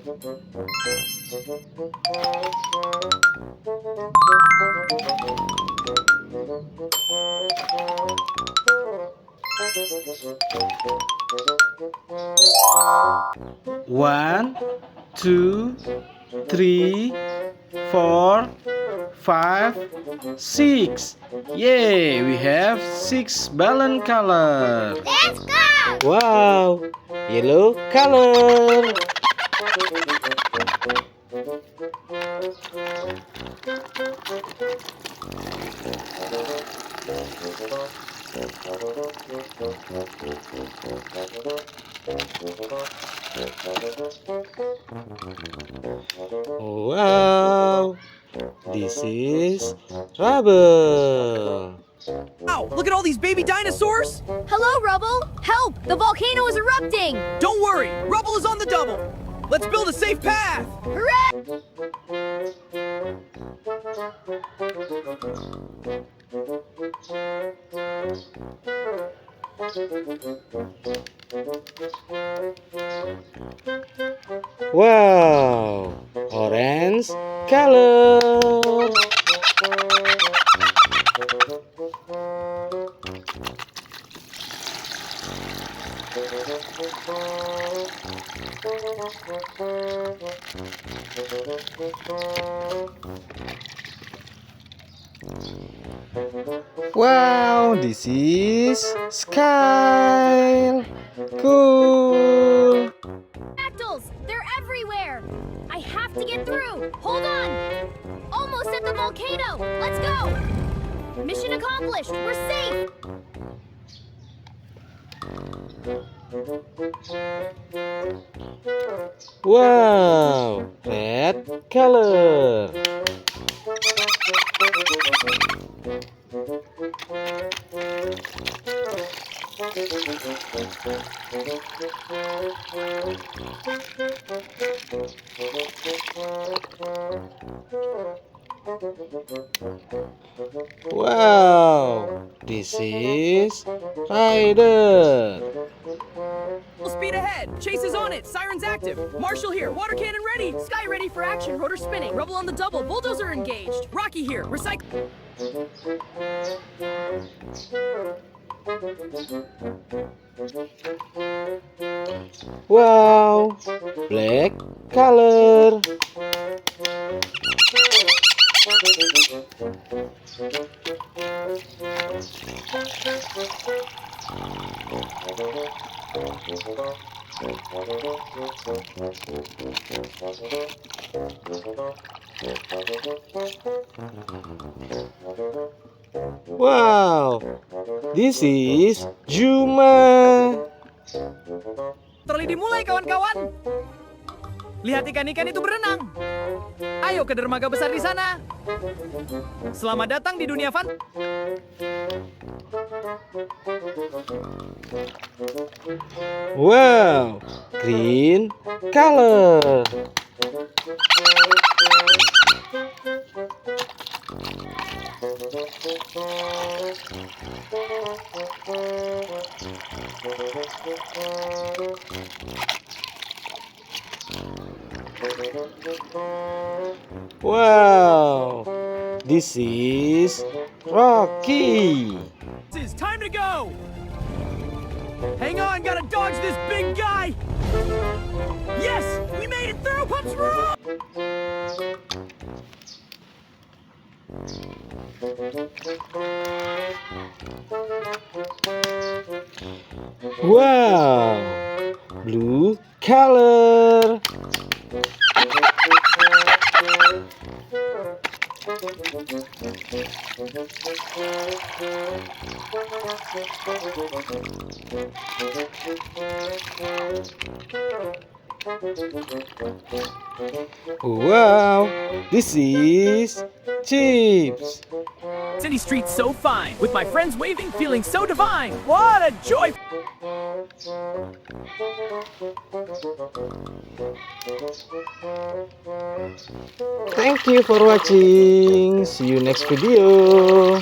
One, two, three, four, five, six. Yay, we have 6 balloon color. Let's go! Wow, yellow color. Wow, this is Rumbble. Wow, look at all these baby dinosaurs! Hello, Rubble! Help! The volcano is erupting! Don't worry, Rubble is on the double! Let's build a safe path! Hooray! Wow, orange color. Wow, this is Skyle. Cool. Fractals! They're everywhere! I have to get through! Hold on! Almost at the volcano! Let's go! Mission accomplished! We're safe! Wow, red color. Wow, this is Ryder. Full speed ahead! Chase is on it! Siren's active! Marshall here! Water cannon ready! Sky ready for action! Rotor spinning! Rubble on the double! Bulldozer engaged! Rocky here! Recycle! Wow, black color. Wow, this is Zuma. Troli dimulai kawan-kawan! Lihat ikan-ikan itu berenang! Ayo ke dermaga besar di sana! Selamat datang di dunia fun! Wow, green color. Wow, this is Rocky. It's time to go! Hang on, gotta dodge this big guy! Yes! We made it through! Pups roll! Wow, blue color. Wow, this is chips. City streets so fine, with my friends waving, feeling so divine. What a joy! Thank you for watching. See you next video.